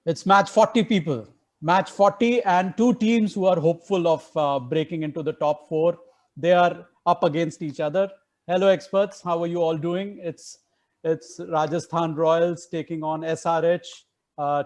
It's match 40 people. Match 40 and two teams who are hopeful of breaking into the top four. They are up against each other. Hello, experts. How are you all doing? It's Rajasthan Royals taking on SRH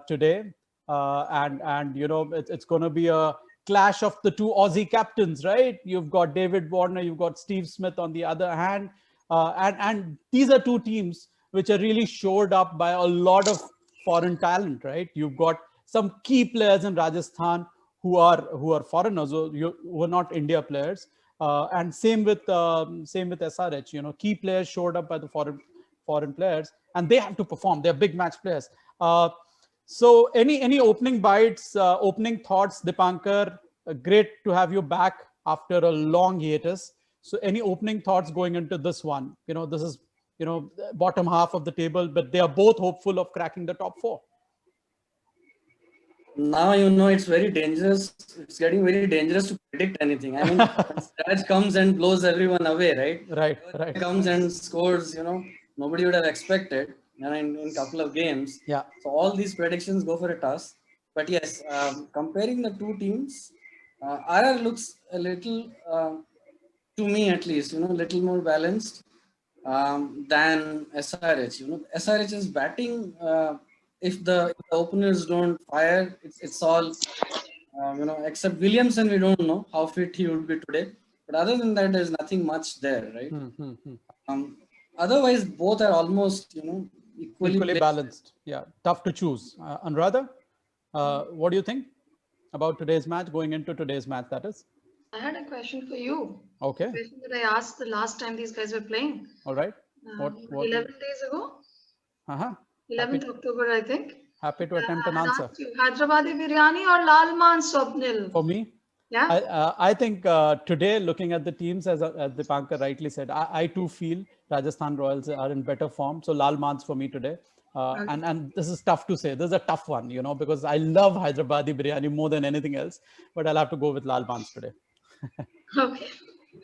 today, and you know it's going to be a clash of the two Aussie captains, right? You've got David Warner, you've got Steve Smith on the other hand, and these are two teams which are really shored up by a lot of foreign talent, right? You've got some key players in Rajasthan who are foreigners, who are not India players, and same with SRH. You know, key players showed up by the foreign players, and they have to perform. They're big match players. So, any opening bites, opening thoughts, Dipankar? Great to have you back after a long hiatus. So, any opening thoughts going into this one? You know, this is bottom half of the table, but they are both hopeful of cracking the top four. Now it's very dangerous. It's getting very dangerous to predict anything. I mean, Siraj comes and blows everyone away, right? Right. Comes and scores. Nobody would have expected. In a couple of games. Yeah. So all these predictions go for a toss. But yes, comparing the two teams, RR looks a little, to me at least, a little more balanced than SRH. SRH is batting. If the openers don't fire, it's all, except Williamson, we don't know how fit he would be today. But other than that, there's nothing much there, right? Otherwise, both are almost, equally balanced. Yeah, tough to choose. Anuradha, what do you think about today's match, going into today's match, that is? I had a question for you. Okay. A question that I asked the last time these guys were playing. All right. What 11 days ago? 11th October, I think. Happy to attempt an answer. Hyderabadi biryani or Lal Maan Swapnil? For me? Yeah. I think today, looking at the teams, as Dipankar rightly said, I too feel Rajasthan Royals are in better form. So Lal Maans for me today. And this is tough to say. This is a tough one, because I love Hyderabadi biryani more than anything else. But I'll have to go with Lal Maans today. Okay.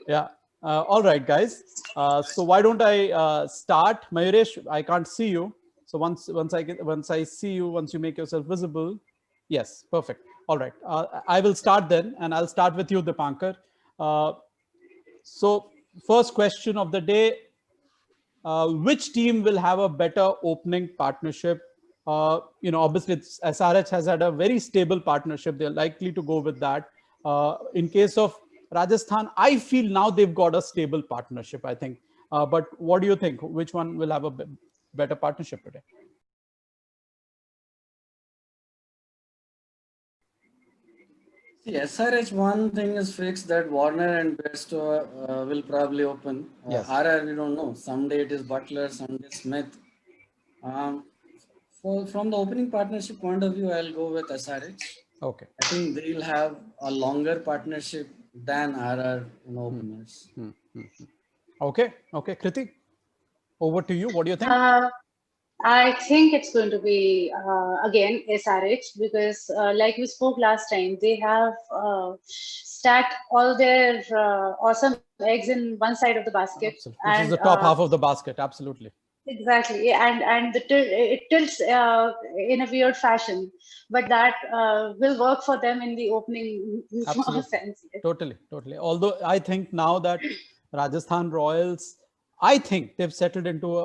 Yeah. All right, guys. So why don't I start? Mayuresh, I can't see you. So once I see you, once you make yourself visible, yes, perfect. All right. I will start then, and I'll start with you, Dipankar. So first question of the day: which team will have a better opening partnership? Obviously, SRH has had a very stable partnership. They're likely to go with that. In case of Rajasthan, I feel now they've got a stable partnership, I think. But what do you think? Which one will have a better partnership today? See, SRH, one thing is fixed, that Warner and Bairstow will probably open. Yes. RR, we don't know. Someday it is Butler, someday Smith. From the opening partnership point of view, I'll go with SRH. Okay. I think they'll have a longer partnership than RR in openers. Okay. Kriti, over to you. What do you think? I think it's going to be, again, SRH, because like we spoke last time, they have stacked all their awesome eggs in one side of the basket. Absolutely. Which is the top half of the basket. Absolutely. Exactly. And it tilts in a weird fashion, but that will work for them in the opening sense. Totally. Although I think now that Rajasthan Royals, I think they've settled into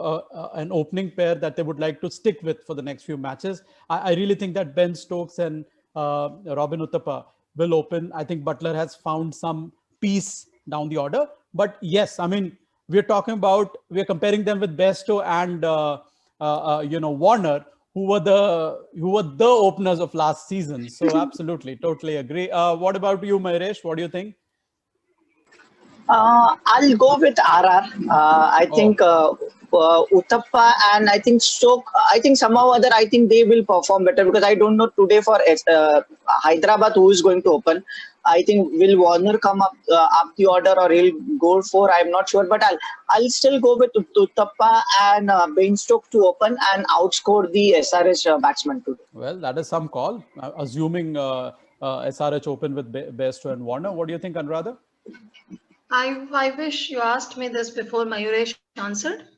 an opening pair that they would like to stick with for the next few matches. I really think that Ben Stokes and Robin Uthappa will open. I think Butler has found some peace down the order. But yes, I mean, we're comparing them with Bairstow and Warner, who were the openers of last season. So absolutely, totally agree. What about you, Mayuresh? What do you think? I'll go with RR. I think Uthappa and I think Stoke, I think somehow or other, I think they will perform better, because I don't know today for Hyderabad who is going to open. I think will Warner come up the order, or he'll go for, I'm not sure, but I'll still go with Uthappa and Bainstoke to open and outscore the SRH batsman today. Well, that is some call. Assuming SRH open with Bairstow and Warner. What do you think, Anuradha? I wish you asked me this before Mayuresh answered,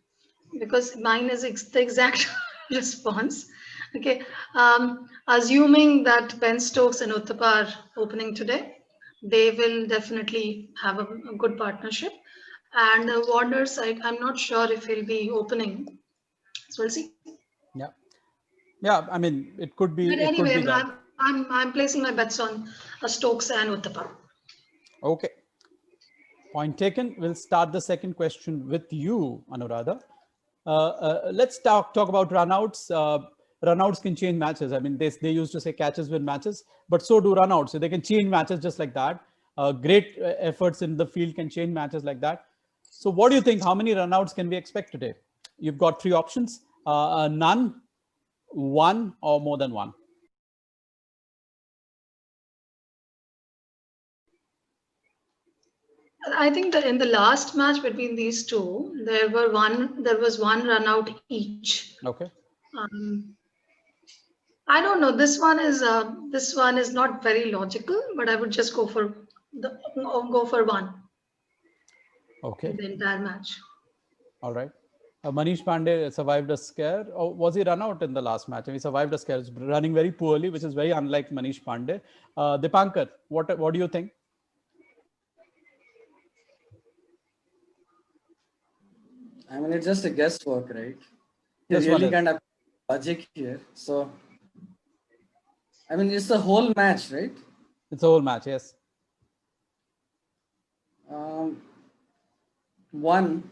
because mine is the exact response. Okay. Assuming that Ben Stokes and Uthappa are opening today, they will definitely have a good partnership. And Warner's, I'm not sure if he'll be opening. So we'll see. Yeah. Yeah. I mean, it could be. But It could anyway, be that. I'm placing my bets on Stokes and Uthappa. Okay. Point taken. We'll start the second question with you, Anuradha. Let's talk about runouts. Runouts can change matches. I mean, they used to say catches win matches, but so do runouts. So they can change matches just like that. Great efforts in the field can change matches like that. So what do you think? How many runouts can we expect today? You've got three options: none, one, or more than one. I think that in the last match between these two, there was one run out each. Okay. I don't know. This one is not very logical, but I would just go for one. Okay. In the entire match. All right. Manish Pandey survived a scare. Or was he run out in the last match? And he survived a scare. He's running very poorly, which is very unlike Manish Pandey. Dipankar, what do you think? I mean, it's just a guesswork, right? You This really one can't have logic here. So, I mean, it's the whole match, right? It's a whole match, yes. One.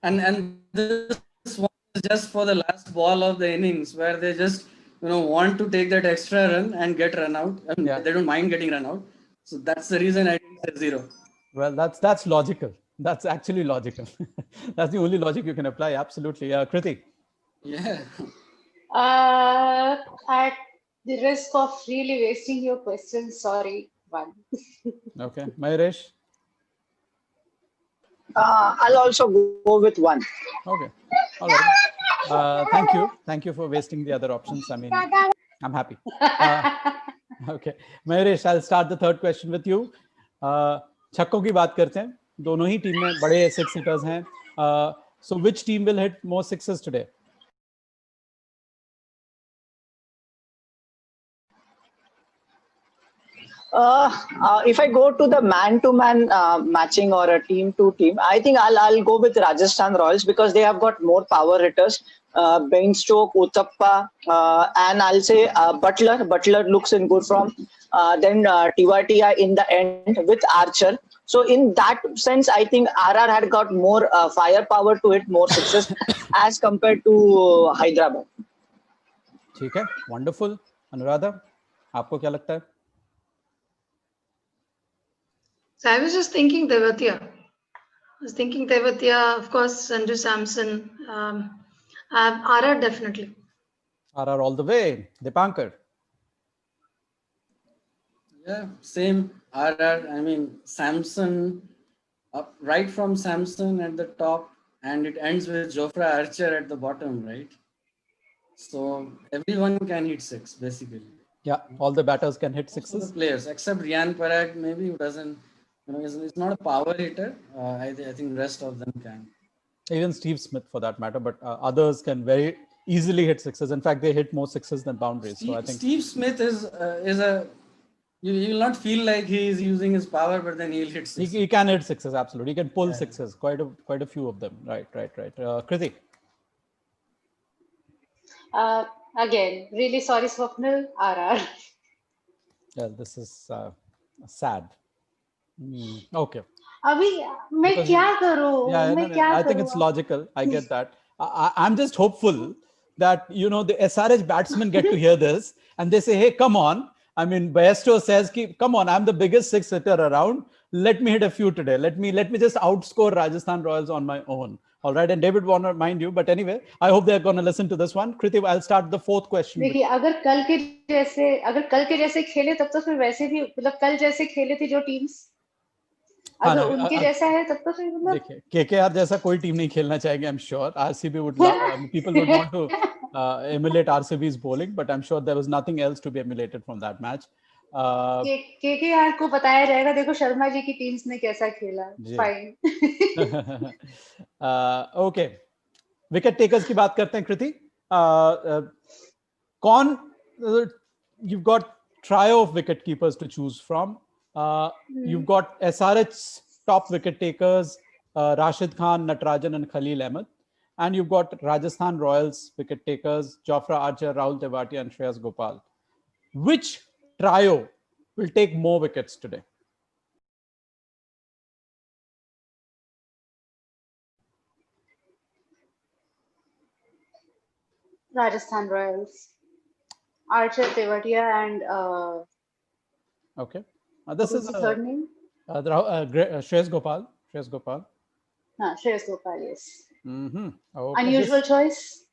and this one is just for the last ball of the innings where they just want to take that extra run and get run out. I mean, they don't mind getting run out. So that's the reason I think it's 0. Well, that's logical. That's actually logical. That's the only logic you can apply. Absolutely. Kriti. Yeah. At the risk of really wasting your questions, sorry, one. Okay. Mayuresh. I'll also go with one. Okay. All right. Thank you for wasting the other options. I mean, I'm happy. Okay. Mayuresh, I'll start the third question with you. छक्कों की बात करते हैं. दोनों ही team में बड़े 6 hitters हैं. So which team will hit more sixes today? If I go to the man-to-man matching or a team-to-team, I think I'll go with Rajasthan Royals because they have got more power hitters. Ben Stokes, Uthappa, and I'll say Butler. Butler looks in good form. Then Tewatia in the end with Archer. So in that sense, I think RR had got more firepower to hit more sixes as compared to Hyderabad. ठीक है, wonderful. Anuradha, आपको क्या लगता है? So I was just thinking Tewatia. Of course, Sanju Samson. RR definitely. RR all the way. Dipankar. Yeah, same. RR. I mean, Samson, right from Samson at the top, and it ends with Jofra Archer at the bottom, right? So everyone can hit 6, basically. Yeah, all the batters can hit sixes. All the players, except Riyan Parag, maybe who doesn't, it's not a power hitter. I think rest of them can. Even Steve Smith, for that matter, but others can very easily hit sixes. In fact, they hit more sixes than boundaries. So I think Steve Smith is a. You will not feel like he is using his power, but then he'll hit sixes. He can hit sixes, absolutely. He can pull sixes, quite a few of them. Right. Kriti. Again, really sorry, Swapnil, RR. Yeah, this is sad. Okay. अभी मैं क्या करूं? I think it's logical. I get that. I'm just hopeful that the SRH batsmen get to hear this and they say, "Hey, come on." I mean, Bairstow says, "Come on, I'm the biggest six hitter around. Let me hit a few today. Let me just outscore Rajasthan Royals on my own." All right, and David Warner, mind you, but anyway, I hope they're going to listen to this one. Kriti, I'll start the fourth question. देखिए, अगर कल के जैसे खेले तब तो फिर वैसे भी मतलब कल जैसे खेले थे जो टीम्स अगर उनके जैसा है तब तो फिर मतलब देखिए केकेआर जैसा कोई टीम नहीं खेलना चाहेगी. I'm sure RCB would people would want to emulate RCB's bowling, but I'm sure there was nothing else to be emulated from that match. KKR को बताया जाएगा, देखो शर्मा जी की टीम्स ने कैसा खेला. फाइन. ओके, विकेट टेकर्स की बात करते हैं. कृति, Con, you've got trio of wicket keepers to choose from. You've got SRH's top wicket takers, Rashid Khan, Natarajan, and Khalil Ahmed. And you've got Rajasthan Royals wicket takers, Jofra Archer, Rahul Tewatia, and Shreyas Gopal. Which trio will take more wickets today? Rajasthan Royals. Archer, Tewatia, and Okay. what This was is the third name? Shreyas Gopal. Shreyas Gopal. Shreyas Gopal, yes. Okay. Unusual choice?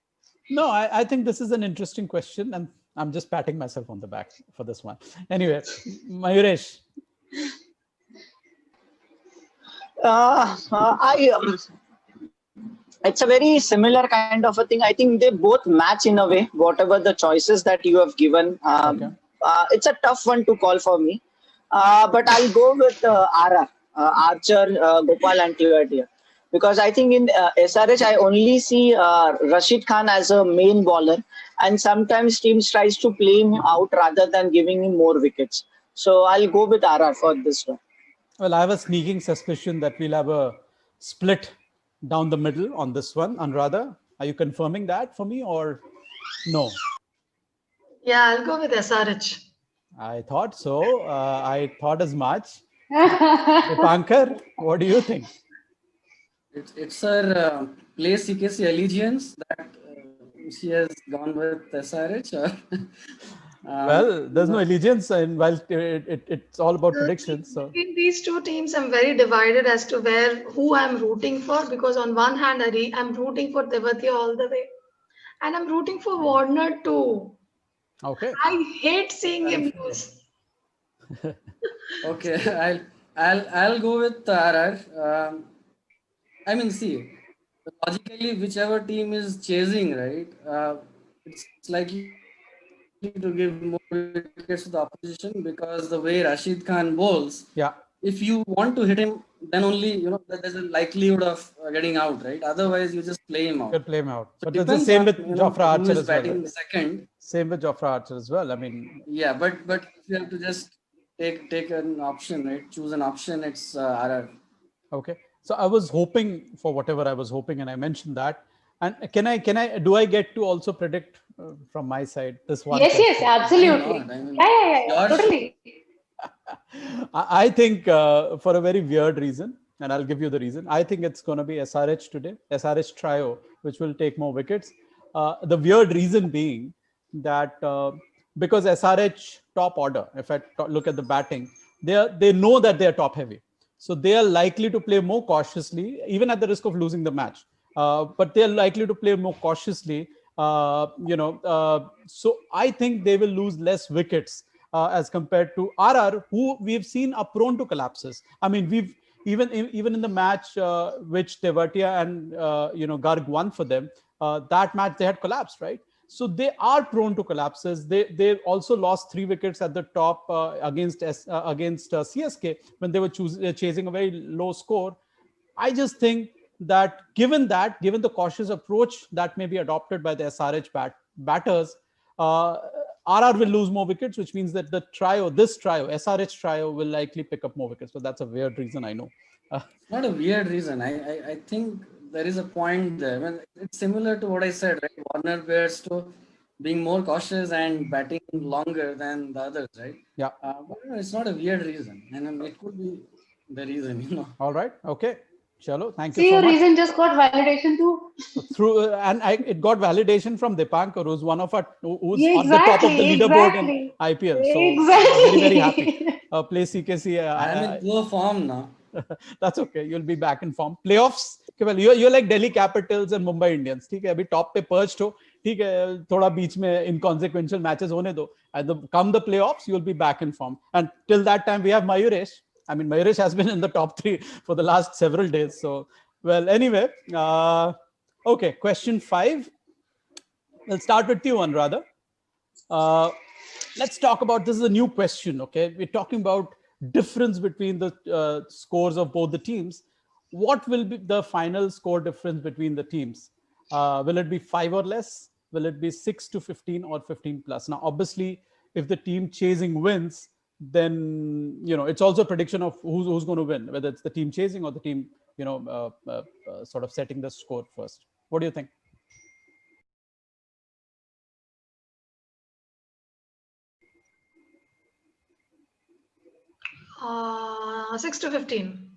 No, I think this is an interesting question, and I'm just patting myself on the back for this one. Anyway, Mayuresh. It's a very similar kind of a thing. I think they both match in a way, whatever the choices that you have given. Okay. It's a tough one to call for me. But I'll go with RR, Archer, Gopal, and Tewatia. Because I think in SRH, I only see Rashid Khan as a main bowler. And sometimes teams tries to play him out rather than giving him more wickets. So I'll go with RR for this one. Well, I have a sneaking suspicion that we'll have a split down the middle on this one. Anuradha, are you confirming that for me or no? Yeah, I'll go with SRH. I thought so. I thought as much. Dipankar, what do you think? It's her play CKC allegiance that she has gone with SRH. Well, there's no allegiance, and while it's all about predictions. So Between these two teams, I'm very divided as to who I'm rooting for, because on one hand, I'm rooting for Tewatia all the way, and I'm rooting for Warner too. okay. I hate seeing him lose. Okay, I'll go with RR. I mean, see, logically, whichever team is chasing, right, it's likely to give more wickets to the opposition, because the way Rashid Khan bowls, Yeah. if you want to hit him, then only there's a likelihood of getting out, right? Otherwise, you just play him out. Could play him out. So But it's the depends same on, with Jofra who Archer is as well. batting Right? second. Same with Jofra Archer as well. I mean, Yeah, but if you have to just take an option, right? Choose an option. It's RR. okay. So I was hoping for whatever I was hoping, and I mentioned that. And do I get to also predict from my side this one? Yes, question? absolutely. Why not? I mean, Yeah, totally. I think for a very weird reason, and I'll give you the reason. I think it's going to be SRH today, SRH trio, which will take more wickets. The weird reason being that because SRH top order, if I look at the batting, they know that they are top heavy. So they are likely to play more cautiously, even at the risk of losing the match. But they are likely to play more cautiously. So I think they will lose less wickets as compared to RR, who we've seen are prone to collapses. I mean, we've even in the match which Tewatia and Garg won for them, that match they had collapsed, right? So they are prone to collapses. They also lost 3 wickets at the top against CSK when they were chasing a very low score. I just think that given the cautious approach that may be adopted by the SRH batters, RR will lose more wickets, which means that this trio, SRH trio, will likely pick up more wickets. So that's a weird reason, I know. Not a weird reason. I think there is a point there. I mean, it's similar to what I said, right? Warner bears to being more cautious and batting longer than the others, right? Yeah. But it's not a weird reason, and it could be the reason. All right. Okay. Chalo, thank you See, so your much. reason just got validation too. It got validation from Dipankar, who's one of who's Yeah, on the top of the leaderboard in exactly. IPL. So Exactly. very happy. Play CKC. I'm in poor form now. That's okay. You'll be back in form. Playoffs. Well, you're like Delhi Capitals and Mumbai Indians. ठीक है अभी top पे perched हो. ठीक है थोड़ा बीच में inconsequential matches होने दो. Come the playoffs, you'll be back in form. And till that time, we have Mayuresh. I mean, Mayuresh has been in the top 3 for the last several days. So, well, anyway. Okay, question 5. We'll start with you, Anuradha. Let's talk about, this is a new question, okay? We're talking about difference between the scores of both the teams. What will be the final score difference between the teams? Will it be 5 or less? will it be 6 to 15 or 15 plus? Now, obviously, if the team chasing wins, then, you know, it's also a prediction of who's going to win, whether it's the team chasing or the team, you know, sort of setting the score first. What do you think? Uh, 6 to 15.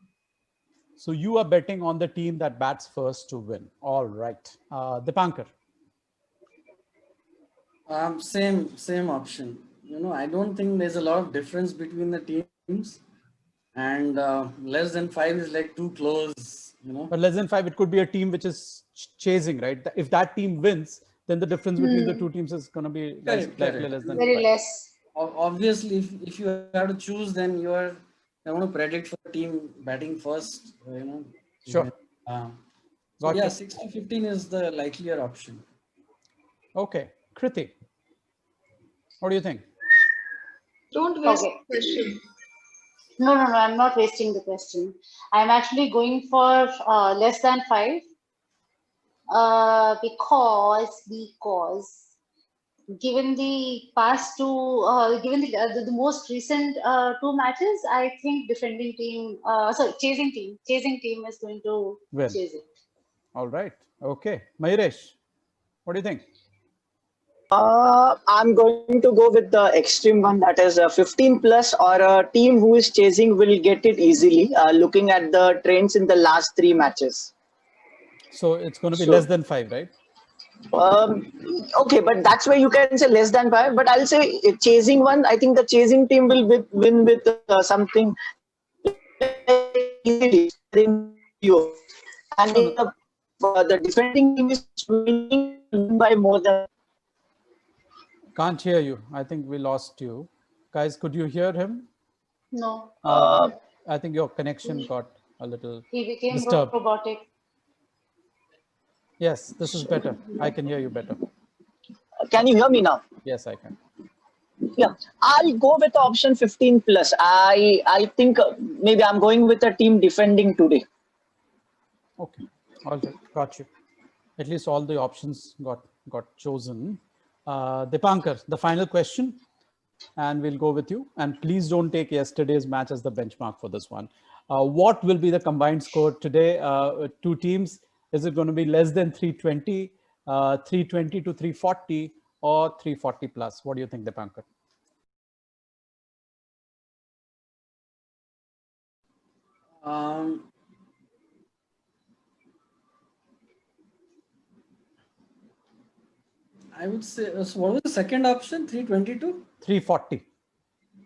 So you are betting on the team that bats first to win. All right. Dipankar. Same option. You know, I don't think there's a lot of difference between the teams, and less than 5 is like too close. You know, But less than 5, it could be a team which is chasing, right? If that team wins, then the difference between the two teams is going to be Correct, likely correct. less than Very 5. less. Obviously, if you have to choose, then I want to predict for the team batting first. You know, Sure. So Got yeah, you. 6 to 15 is the likelier option. Okay. Kriti, what do you think? Don't waste Okay. the question. No, I'm not wasting the question. I'm actually going for less than 5 because given the past two, given the most recent two matches, I think chasing team is going to Win. chase it. All right. Okay. Mayuresh, what do you think? I'm going to go with the extreme one, that is a 15 plus, or a team who is chasing will get it easily, looking at the trends in the last 3 matches. So it's going to be So- less than 5, right? Okay, but that's where you can say less than 5. But I'll say chasing one. I think the chasing team will win with something easily. And the defending team is winning by more than. Can't hear you. I think we lost you. Guys, could you hear him? No, I think your connection got a little he became disturbed. robotic. Yes, this is better. I can hear you better. Can you hear me now? Yes, I can. Yeah, I'll go with option 15 plus. I think maybe I'm going with a team defending today. Okay. All right. Got you. At least all the options got chosen. Dipankar, the final question, and we'll go with you. And please don't take yesterday's match as the benchmark for this one. What will be the combined score today? Two teams. Is it going to be less than 320, 320 to 340, or 340 plus? What do you think, Dipankar? I would say, so what was the second option? 322? 340.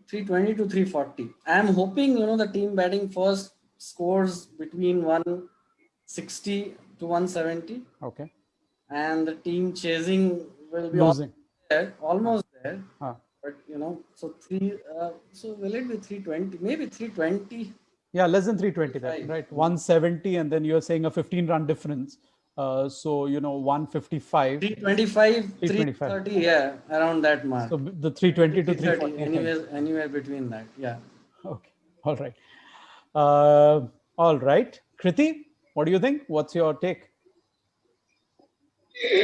320 to 340. I'm hoping, you know, the team batting first scores between 160 to 170. Okay. And the team chasing will be Losing. almost there. Huh. But, you know, so so will it be 320? Maybe 320. Yeah, less than 320 then, right? 170, and then you're saying a 15-run difference. So, you know, 155. 325, 330, yeah, around that mark. So the 320 to 340. Anywhere between that, yeah. Okay. All right. All right. Kriti, what do you think? What's your take?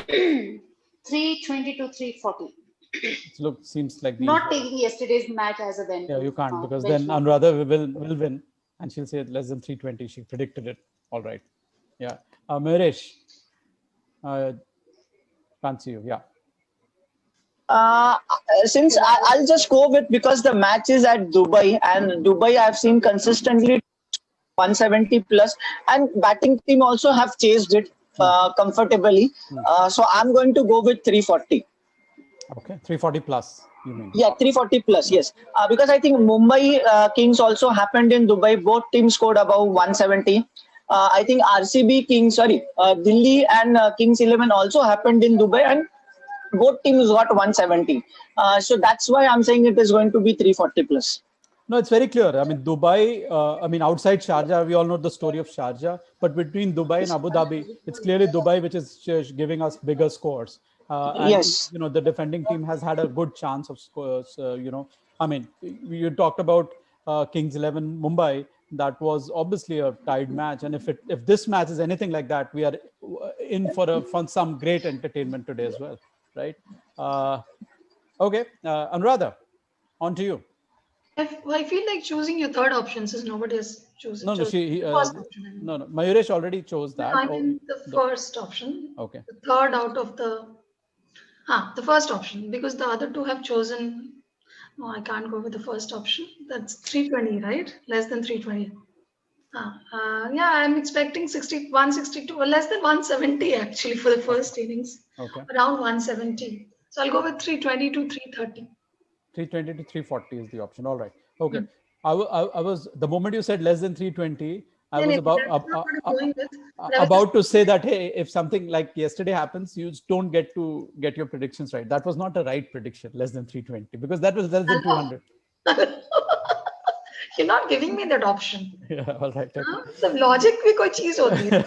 320 to 340. Seems like Not taking yesterday's match as a benchmark. Yeah, you can't, because then Anuradha will win, and she'll say less than 320. She predicted it. All right. Yeah. Mayuresh, can't see you. Yeah. Since I'll just go with, because the match is at Dubai, and Dubai I've seen consistently 170 plus, and batting team also have chased it comfortably. So I'm going to go with 340. Okay, 340 plus, you mean? Yeah, 340 plus, yes. Because I think Mumbai Kings also happened in Dubai. Both teams scored above 170. I think Delhi and Kings 11 also happened in Dubai, and both teams got 170. So that's why I'm saying it is going to be 340 plus. No, it's very clear. I mean, Dubai, outside Sharjah, we all know the story of Sharjah, but between Dubai and Abu Dhabi, it's clearly Dubai which is giving us bigger scores. And, Yes. you know, the defending team has had a good chance of scores. You talked about Kings 11 Mumbai. That was obviously a tied match. And if this match is anything like that, we are in for some great entertainment today as well. right? Okay, Anuradha, on to you. I feel like choosing your third option since nobody has chosen. No, no, first option. I mean. no, Mayuresh already chose that. No, I mean the first option. Okay. The third out of the first option, because the other two have chosen. No, I can't go with the first option. That's 320, right? Less than 320. Yeah, I'm expecting 162, or less than 170 actually for the first innings. Okay. Around 170. So I'll go with 320 to 330. 320 to 340 is the option. All right. Okay. I was, the moment you said less than 320, I was about to say that, hey, if something like yesterday happens, you just don't get your predictions right. That was not a right prediction, less than 320, because that was less than 200. You're not giving me that option. Yeah, all right. Okay. The logic में कोई चीज होती है.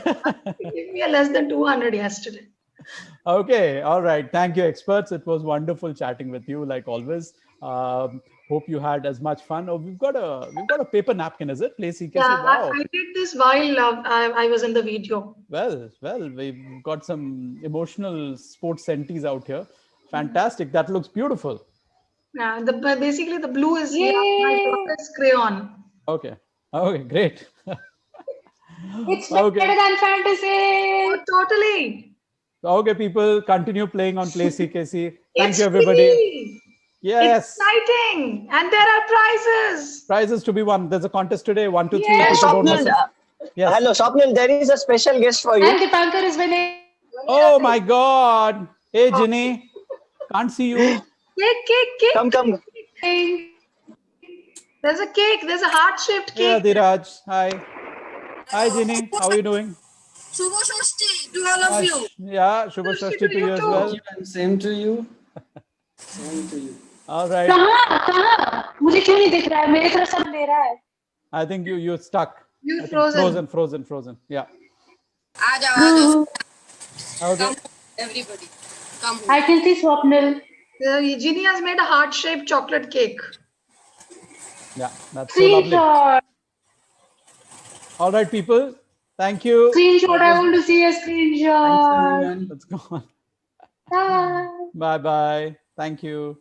Give me a less than 200 yesterday. Okay, all right. Thank you, experts. It was wonderful chatting with you, like always. Hope you had as much fun. Oh, we've got a paper napkin, is it? Place CKC. Yeah, wow. I did this while I was in the video. Well, we've got some emotional sports senties out here. Fantastic. That looks beautiful. Yeah, basically the blue is my daughter's crayon. Okay. Okay, great. It's better than fantasy. Oh, totally. Okay, people, continue playing on Play CKC. Thank It's you, everybody. free. Yes. It's exciting. And there are prizes. Prizes to be won. There's a contest today. 1 to 3. Yes. Yes. Hello, Swapnil. There is a special guest for you. And Dipankar is winning. Oh my God. Hey, Ginny. Can't see you. Cake. Come. There's a cake. There's a heart-shaped Yeah, cake. Dheeraj. Hi. Hi, Ginny. How are you doing? Shubha Shashti to all of you. Yeah, Shubha Shashti to you as well. Same to you. Same to you. All right. कहाँ? मुझे क्यों नहीं दिख रहा है? मेरी तरफ से दे रहा है. I think you're stuck. You I think frozen. Yeah. Aaja. Okay. Come, everybody. Come. I can see Swapnil. Ginny has made a heart-shaped chocolate cake. Yeah, that's so lovely. Screenshot. All right, people. Thank you. Screenshot. I want to see a Thanks, screenshot. everyone. Let's go on. Bye. Bye-bye. Thank you.